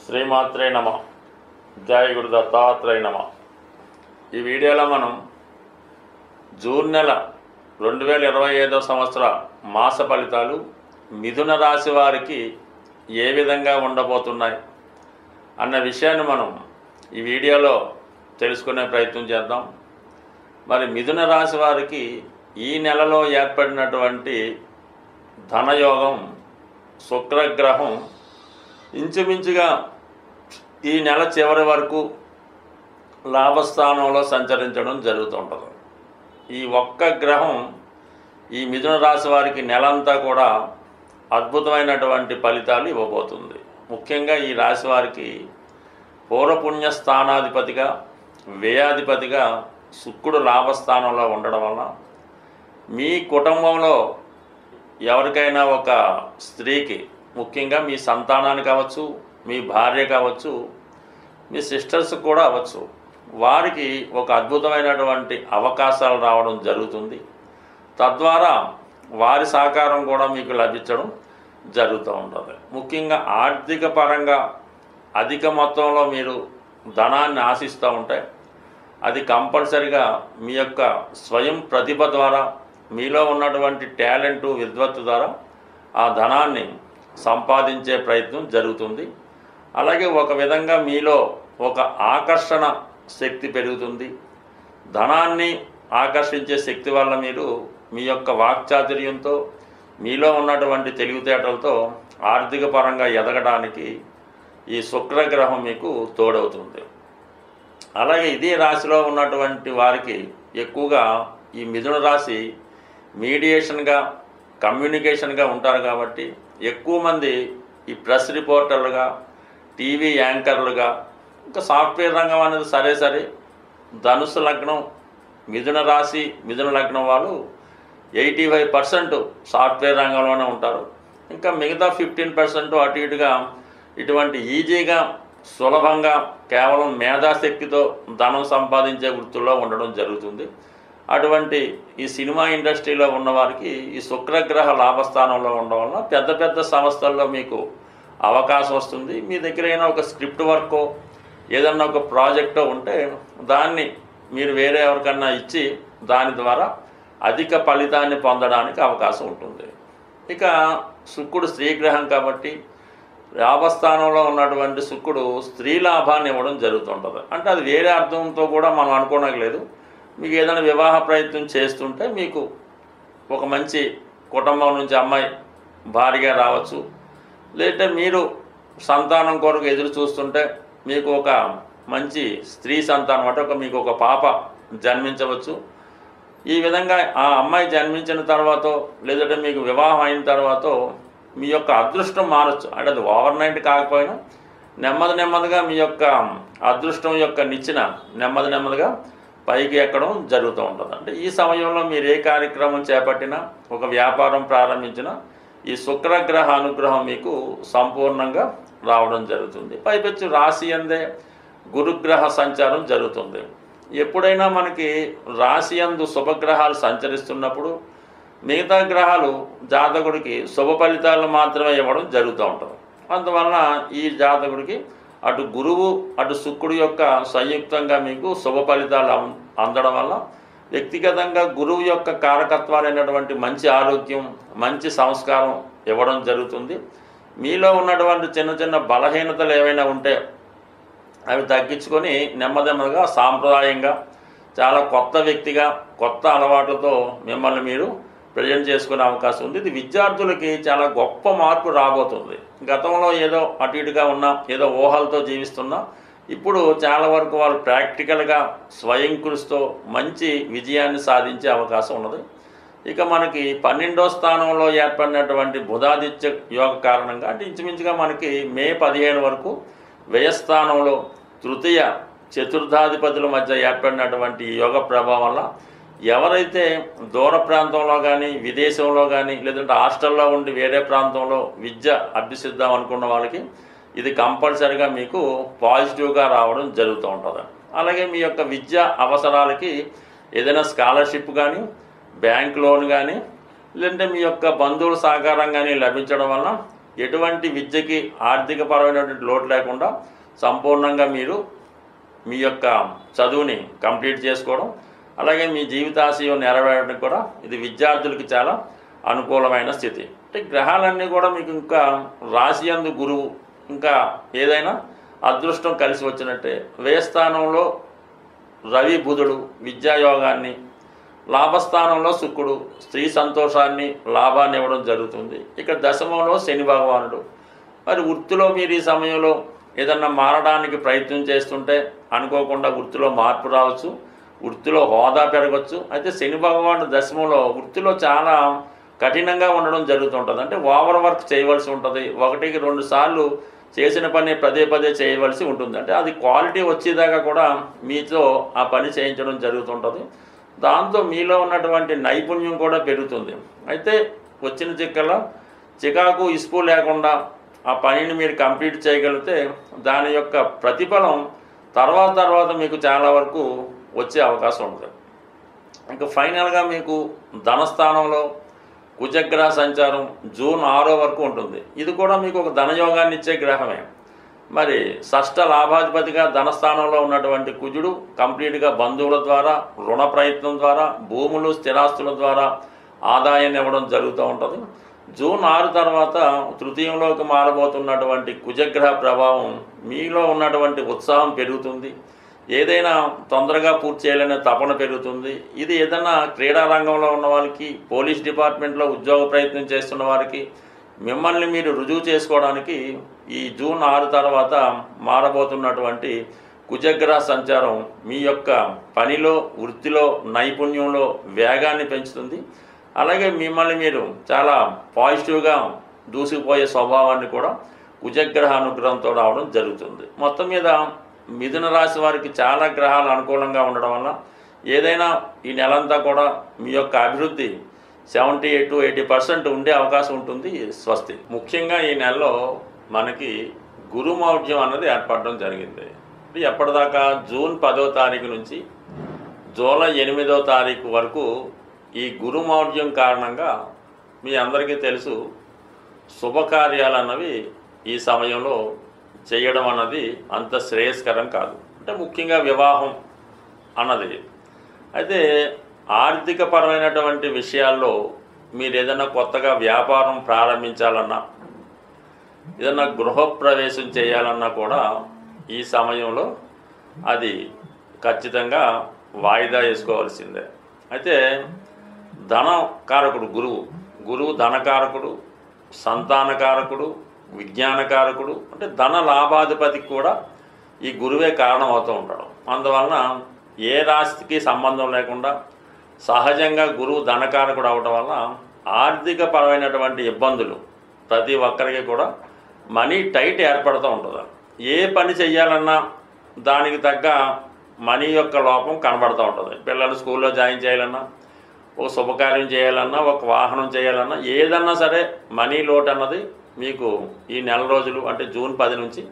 శ్రీమాత్రే నమ. జయ గురు దత్తాత్రేయ నమ. ఈ వీడియోలో మనం జూన్ నెల 2025 సంవత్సర మాస ఫలితాలు మిథున రాశి వారికి ఏ విధంగా ఉండబోతున్నాయి అన్న విషయాన్ని మనం ఈ వీడియోలో తెలుసుకునే ప్రయత్నం చేద్దాం. మరి మిథున రాశి వారికి ఈ నెలలో ఏర్పడినటువంటి ధనయోగం, శుక్రగ్రహం ఇంచుమించుగా ఈ నెల చివరి వరకు లాభస్థానంలో సంచరించడం జరుగుతుంటుంది. ఈ ఒక్క గ్రహం ఈ మిథున రాశి వారికి నెలంతా కూడా అద్భుతమైనటువంటి ఫలితాలు ఇవ్వబోతుంది. ముఖ్యంగా ఈ రాశి వారికి పూర్వపుణ్య స్థానాధిపతిగా, వ్యయాధిపతిగా శుక్రుడు లాభస్థానంలో ఉండడం వల్ల మీ కుటుంబంలో ఎవరికైనా ఒక స్త్రీకి, ముఖ్యంగా మీ సంతానానికి కావచ్చు, మీ భార్య కావచ్చు, మీ సిస్టర్స్ కూడా అవ్వచ్చు, వారికి ఒక అద్భుతమైనటువంటి అవకాశాలు రావడం జరుగుతుంది. తద్వారా వారి సహకారం కూడా మీకు లభించడం జరుగుతూ ఉంటుంది. ముఖ్యంగా ఆర్థిక పరంగా అధిక మొత్తంలో మీరు ధనాన్ని ఆశిస్తూ ఉంటే అది కంపల్సరిగా మీ యొక్క స్వయం ప్రతిభ ద్వారా, మీలో ఉన్నటువంటి టాలెంటు, విద్వత్తు ద్వారా ఆ ధనాన్ని సంపాదించే ప్రయత్నం జరుగుతుంది. అలాగే ఒక విధంగా మీలో ఒక ఆకర్షణ శక్తి పెరుగుతుంది. ధనాన్ని ఆకర్షించే శక్తి వల్ల మీరు మీ యొక్క వాక్చాతుర్యంతో, మీలో ఉన్నటువంటి తెలివితేటలతో ఆర్థిక పరంగా ఎదగడానికి ఈ శుక్రగ్రహం మీకు తోడవుతుంది. అలాగే ఇదే రాశిలో ఉన్నటువంటి వారికి ఎక్కువగా ఈ మిథున రాశి మీడియేషన్గా, కమ్యూనికేషన్గా ఉంటారు. కాబట్టి ఎక్కువ మంది ఈ ప్రెస్ రిపోర్టర్లుగా, టీవీ యాంకర్లుగా, ఇంకా సాఫ్ట్వేర్ రంగం అనేది సరే ధనుసు లగ్నం, మిథున రాశి, మిథున లగ్నం వాళ్ళు 85% సాఫ్ట్వేర్ రంగంలోనే ఉంటారు. ఇంకా మిగతా 15% అటు ఇటుగా ఇటువంటి ఈజీగా, సులభంగా కేవలం మేధాశక్తితో ధనం సంపాదించే వృత్తుల్లో ఉండడం జరుగుతుంది. అటువంటి ఈ సినిమా ఇండస్ట్రీలో ఉన్నవారికి ఈ శుక్రగ్రహ లాభస్థానంలో ఉండడం వల్ల పెద్ద పెద్ద సంస్థల్లో మీకు అవకాశం వస్తుంది. మీ దగ్గర అయినా ఒక స్క్రిప్ట్ వర్కో, ఏదన్నా ఒక ప్రాజెక్టో ఉంటే దాన్ని మీరు వేరే ఎవరికన్నా ఇచ్చి దాని ద్వారా అధిక ఫలితాన్ని పొందడానికి అవకాశం ఉంటుంది. ఇక శుక్రుడు స్త్రీగ్రహం కాబట్టి లాభస్థానంలో ఉన్నటువంటి శుక్రుడు స్త్రీ లాభాన్ని ఇవ్వడం జరుగుతుంటుంది. అంటే అది వేరే అర్థంతో కూడా మనం అనుకోనట్లేదు. మీకు ఏదైనా వివాహ ప్రయత్నం చేస్తుంటే మీకు ఒక మంచి కుటుంబం నుంచి అమ్మాయి భారీగా రావచ్చు. లేదంటే మీరు సంతానం కొరకు ఎదురు చూస్తుంటే మీకు ఒక మంచి స్త్రీ సంతానం అంటే మీకు ఒక పాప జన్మించవచ్చు. ఈ విధంగా ఆ అమ్మాయి జన్మించిన తర్వాత, లేదంటే మీకు వివాహం అయిన తర్వాత మీ యొక్క అదృష్టం మారచ్చు. అంటే అది ఓవర్నైట్ కాకపోయినా నెమ్మదిగా మీ యొక్క అదృష్టం యొక్క నిచ్చెన నెమ్మదిగా పైకి ఎక్కడం జరుగుతూ ఉంటుంది. అంటే ఈ సమయంలో మీరు ఏ కార్యక్రమం చేపట్టినా, ఒక వ్యాపారం ప్రారంభించినా ఈ శుక్రగ్రహ అనుగ్రహం మీకు సంపూర్ణంగా రావడం జరుగుతుంది. పైపెచ్చు రాశి అందే గురుగ్రహ సంచారం జరుగుతుంది. ఎప్పుడైనా మనకి రాశి యందు శుభగ్రహాలు సంచరిస్తున్నప్పుడు మిగతా గ్రహాలు జాతకుడికి శుభ ఫలితాలను మాత్రమే ఇవ్వడం జరుగుతూ ఉంటుంది. అందువలన ఈ జాతకుడికి అటు గురువు, అటు శుక్రుడు యొక్క సంయుక్తంగా మీకు శుభ ఫలితాలు అందడం వల్ల వ్యక్తిగతంగా గురువు యొక్క కారకత్వాలైనటువంటి మంచి ఆరోగ్యం, మంచి సంస్కారం ఇవ్వడం జరుగుతుంది. మీలో ఉన్నటువంటి చిన్న బలహీనతలు ఏవైనా ఉంటే అవి తగ్గించుకొని నెమ్మదిగా సాంప్రదాయంగా, చాలా కొత్త వ్యక్తిగా, కొత్త అలవాట్లతో మిమ్మల్ని మీరు ప్రజెంట్ చేసుకునే అవకాశం ఉంది. ఇది విద్యార్థులకి చాలా గొప్ప మార్పు రాబోతుంది. గతంలో ఏదో అటు ఇటుగా ఉన్నా, ఏదో ఊహలతో జీవిస్తున్నా, ఇప్పుడు చాలా వరకు వాళ్ళు ప్రాక్టికల్గా స్వయం కృషితో మంచి విజయాన్ని సాధించే అవకాశం ఉన్నది. ఇక మనకి 12వ స్థానంలో ఏర్పడినటువంటి బుధాదిత్య యోగ కారణంగా, అంటే ఇంచుమించుగా మనకి మే 15 వరకు వ్యయస్థానంలో తృతీయ చతుర్థాధిపతుల మధ్య ఏర్పడినటువంటి యోగ ప్రభావం వల్ల ఎవరైతే దూర ప్రాంతంలో కానీ, విదేశంలో కానీ, లేదంటే హాస్టల్లో ఉండి వేరే ప్రాంతంలో విద్య అభ్యసిద్దాం అనుకున్న వాళ్ళకి ఇది కంపల్సరిగా మీకు పాజిటివ్గా రావడం జరుగుతూ ఉంటుంది. అలాగే మీ యొక్క విద్యా అవసరాలకి ఏదైనా స్కాలర్షిప్ కానీ, బ్యాంక్ లోన్ కానీ, లేదంటే మీ యొక్క బంధువుల సహకారం కానీ లభించడం వల్ల ఎటువంటి విద్యకి ఆర్థికపరమైనటువంటి లోటు లేకుండా సంపూర్ణంగా మీరు మీ యొక్క చదువుని కంప్లీట్ చేసుకోవడం, అలాగే మీ జీవితాశయం నెరవేరడానికి కూడా ఇది విద్యార్థులకి చాలా అనుకూలమైన స్థితి. అంటే గ్రహాలన్నీ కూడా మీకు ఇంకా రాశి యందు గురువు, ఇంకా ఏదైనా అదృష్టం కలిసి వచ్చినట్టే. వ్యయస్థానంలో రవి బుధుడు విద్యాయోగాన్ని, లాభస్థానంలో శుక్రుడు స్త్రీ సంతోషాన్ని లాభాన్ని ఇవ్వడం జరుగుతుంది. ఇక్కడ దశమంలో శని భగవానుడు. మరి వృత్తిలో మీరు ఈ సమయంలో ఏదన్నా మారడానికి ప్రయత్నం చేస్తుంటే అనుకోకుండా వృత్తిలో మార్పు రావచ్చు, వృత్తిలో హోదా పెరగచ్చు. అయితే శని భగవానుడు దశమంలో వృత్తిలో చాలా కఠినంగా ఉండడం జరుగుతుంటుంది. అంటే ఓవర్ వర్క్ చేయవలసి ఉంటుంది, 1-2 సార్లు చేసిన పని పదే పదే చేయవలసి ఉంటుంది. అంటే అది క్వాలిటీ వచ్చేదాకా కూడా మీతో ఆ పని చేయించడం జరుగుతుంటుంది. దాంతో మీలో ఉన్నటువంటి నైపుణ్యం కూడా పెరుగుతుంది. అయితే వచ్చిన చికాకు ఇసుపు లేకుండా ఆ పనిని మీరు కంప్లీట్ చేయగలిగితే దాని యొక్క ప్రతిఫలం తర్వాత మీకు చాలా వరకు వచ్చే అవకాశం ఉంటుంది. ఇంకా ఫైనల్గా మీకు ధనస్థానంలో కుజగ్రహ సంచారం జూన్ 6 వరకు ఉంటుంది. ఇది కూడా మీకు ఒక ధనయోగాన్ని ఇచ్చే గ్రహమే. మరి షష్ఠ లాభాధిపతిగా ధనస్థానంలో ఉన్నటువంటి కుజుడు కంప్లీట్గా బంధువుల ద్వారా, రుణ ప్రయత్నం ద్వారా, భూములు స్థిరాస్తుల ద్వారా ఆదాయాన్ని ఇవ్వడం జరుగుతూ ఉంటుంది. జూన్ 6 తర్వాత తృతీయంలోకి మారబోతున్నటువంటి కుజగ్రహ ప్రభావం మీలో ఉన్నటువంటి ఉత్సాహం పెరుగుతుంది. ఏదైనా తొందరగా పూర్తి చేయాలనే తపన పెరుగుతుంది. ఇది ఏదైనా క్రీడా రంగంలో ఉన్న వాళ్ళకి, పోలీస్ డిపార్ట్మెంట్లో ఉద్యోగ ప్రయత్నం చేస్తున్న వారికి, మిమ్మల్ని మీరు రుజువు చేసుకోవడానికి ఈ జూన్ 6 తర్వాత మారబోతున్నటువంటి కుజగ్రహ సంచారం మీ యొక్క పనిలో, వృత్తిలో, నైపుణ్యంలో వేగాన్ని పెంచుతుంది. అలాగే మిమ్మల్ని మీరు చాలా పాజిటివ్గా దూసుకుపోయే స్వభావాన్ని కూడా కుజగ్రహ అనుగ్రహంతో రావడం జరుగుతుంది. మొత్తం మీద మిథున రాశి వారికి చాలా గ్రహాలు అనుకూలంగా ఉండడం వల్ల ఏదైనా ఈ నెలంతా కూడా మీ యొక్క అభివృద్ధి 70-80% ఉండే అవకాశం ఉంటుంది. స్వస్తి. ముఖ్యంగా ఈ నెలలో మనకి గురుమౌఢ్యం అన్నది ఏర్పడడం జరిగింది. ఎప్పటిదాకా జూన్ 10వ తారీఖు నుంచి జూలై 8వ తారీఖు వరకు ఈ గురుమౌఢ్యం కారణంగా మీ అందరికీ తెలుసు శుభకార్యాలు అన్నవి ఈ సమయంలో చేయడం అన్నది అంత శ్రేయస్కరం కాదు. అంటే ముఖ్యంగా వివాహం అన్నది. అయితే ఆర్థికపరమైనటువంటి విషయాల్లో మీరు ఏదైనా కొత్తగా వ్యాపారం ప్రారంభించాలన్నా, ఏదైనా గృహప్రవేశం చేయాలన్నా కూడా ఈ సమయంలో అది ఖచ్చితంగా వాయిదా వేసుకోవాల్సిందే. అయితే ధనకారకుడు గురువు ధనకారకుడు, సంతానకారకుడు, విజ్ఞానకారకుడు. అంటే ధన లాభాధిపతికి కూడా ఈ గురువే కారణం అవుతూ ఉంటాడు. అందువలన ఏ రాశికి సంబంధం లేకుండా సహజంగా గురువు ధనకారకుడు అవడం వల్ల ఆర్థికపరమైనటువంటి ఇబ్బందులు ప్రతి ఒక్కరికి కూడా మనీ టైట్ ఏర్పడుతూ ఉంటుంది. ఏ పని చెయ్యాలన్నా దానికి తగ్గ మనీ యొక్క లోపం కనబడుతూ ఉంటుంది. పిల్లలు స్కూల్లో జాయిన్ చేయాలన్నా, ఒక శుభకార్యం చేయాలన్నా, ఒక వాహనం చేయాలన్నా, ఏదన్నా సరే మనీ లోటు అన్నది మీకు ఈ నెల రోజులు అంటే జూన్ 10 నుంచి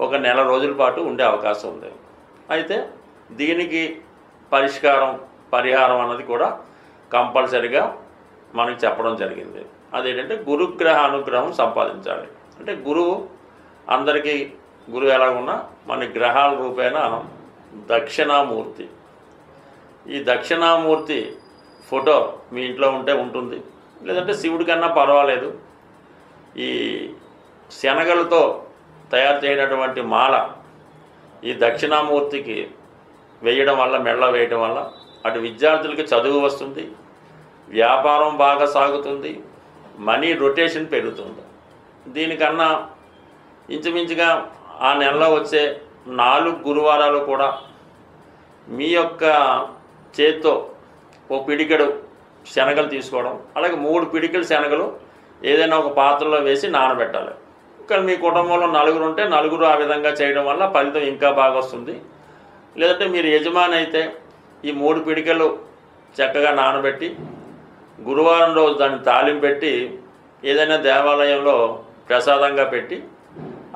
ఒక నెల రోజుల పాటు ఉండే అవకాశం ఉంది. అయితే దీనికి పరిహారం అన్నది కూడా కంపల్సరిగా మనకి చెప్పడం జరిగింది. అదేంటంటే గురుగ్రహ అనుగ్రహం సంపాదించాలి. అంటే అందరికీ గురువు ఎలాగున్నా మన గ్రహాల రూపేణ దక్షిణామూర్తి. ఈ దక్షిణామూర్తి ఫోటో మీ ఇంట్లో ఉంటే ఉంటుంది, లేదంటే శివుడి కన్నా పర్వాలేదు. ఈ శనగలతో తయారు చేయనటువంటి మాల ఈ దక్షిణామూర్తికి వేయడం వల్ల, మెళ్ళ వేయడం వల్ల అటు విద్యార్థులకి చదువు వస్తుంది, వ్యాపారం బాగా సాగుతుంది, మనీ రొటేషన్ పెరుగుతుంది. దీనికన్నా ఇంచుమించుగా ఆ నెలలో వచ్చే 4 గురువారాలు కూడా మీ యొక్క చేత్తో ఓ పిడికెడు శనగలు తీసుకోవడం, అలాగే 3 పిడికెడు శనగలు ఏదైనా ఒక పాత్రలో వేసి నానబెట్టాలి. ఇక్కడ మీ కుటుంబంలో 4 ఉంటే 4 ఆ విధంగా చేయడం వల్ల ఫలితం ఇంకా బాగా వస్తుంది. లేదంటే మీరు యజమాని అయితే ఈ 3 పిడికెలు చక్కగా నానబెట్టి గురువారం రోజు దాన్ని తాలింపు పెట్టి ఏదైనా దేవాలయంలో ప్రసాదంగా పెట్టి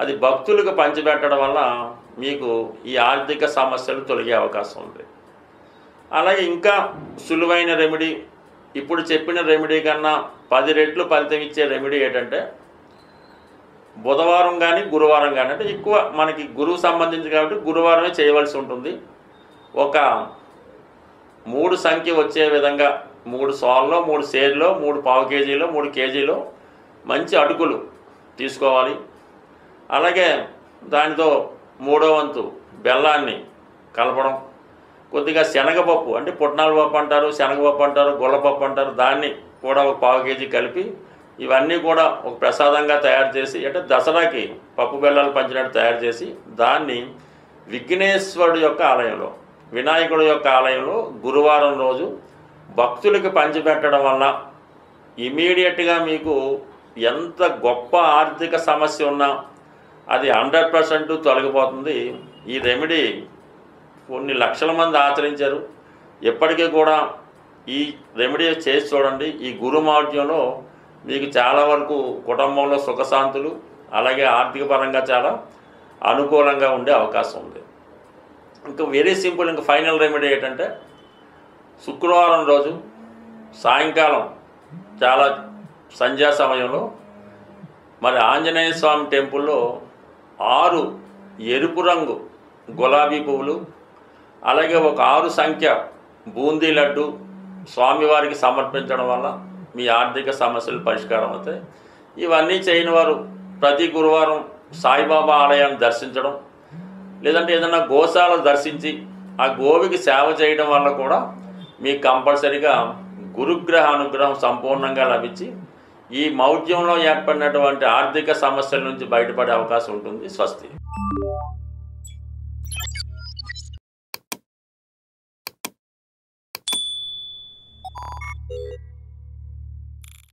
అది భక్తులకు పంచిపెట్టడం వల్ల మీకు ఈ ఆర్థిక సమస్యలు తొలగే అవకాశం ఉంది. అలాగే ఇంకా సులువైన రెమెడీ, ఇప్పుడు చెప్పిన రెమెడీ కన్నా 10 రెట్లు ఫలితం ఇచ్చే రెమెడీ ఏంటంటే బుధవారం కానీ గురువారం కానీ, అంటే ఎక్కువ మనకి గురువు సంబంధించి కాబట్టి గురువారమే చేయవలసి ఉంటుంది. ఒక 3 సంఖ్య వచ్చే విధంగా 3 సోల్లో, 3 సేర్లో, 3 పావు కేజీలో, 3 కేజీలో మంచి అటుకులు తీసుకోవాలి. అలాగే దానితో 3వ వంతు బెల్లాన్ని కలపడం, కొద్దిగా శనగపప్పు అంటే పుట్నాల పప్పు అంటారు, శనగపప్పు అంటారు, గుల్లపప్పు అంటారు, దాన్ని కూడా ఒక పావు కేజీ కలిపి ఇవన్నీ కూడా ఒక ప్రసాదంగా తయారు చేసి, అంటే దసరాకి పప్పు బెల్లాలు పంచినట్టు తయారు చేసి దాన్ని విఘ్నేశ్వరుడు యొక్క ఆలయంలో, వినాయకుడు యొక్క ఆలయంలో గురువారం రోజు భక్తులకి పంచిపెట్టడం వల్ల ఇమీడియట్గా మీకు ఎంత గొప్ప ఆర్థిక సమస్య ఉన్నా అది 100% తొలగిపోతుంది. ఈ రెమెడీ కొన్ని లక్షల మంది ఆచరించారు. ఎప్పటికీ కూడా ఈ రెమెడీ చేసి చూడండి. ఈ గురుమౌఢ్యంలో మీకు చాలా వరకు కుటుంబంలో సుఖశాంతులు, అలాగే ఆర్థిక పరంగా చాలా అనుకూలంగా ఉండే అవకాశం ఉంది. ఇంకా వెరీ సింపుల్, ఇంకా ఫైనల్ రెమెడీ ఏంటంటే శుక్రవారం రోజు సాయంకాలం చాలా సంధ్యా సమయంలో మరి ఆంజనేయ స్వామి టెంపుల్లో 6 ఎరుపు రంగు గులాబీ పువ్వులు, అలాగే ఒక 6 సంఖ్య బూందీ లడ్డు స్వామివారికి సమర్పించడం వల్ల మీ ఆర్థిక సమస్యలు పరిష్కారం అవుతాయి. ఇవన్నీ చేయని వారు ప్రతి గురువారం సాయిబాబా ఆలయాన్ని దర్శించడం, లేదంటే ఏదైనా గోశాల దర్శించి ఆ గోవికి సేవ చేయడం వల్ల కూడా మీకు కంపల్సరిగా గురుగ్రహ అనుగ్రహం సంపూర్ణంగా లభించి ఈ మౌఢ్యంలో ఏర్పడినటువంటి ఆర్థిక సమస్యల నుంచి బయటపడే అవకాశం ఉంటుంది. స్వస్తి.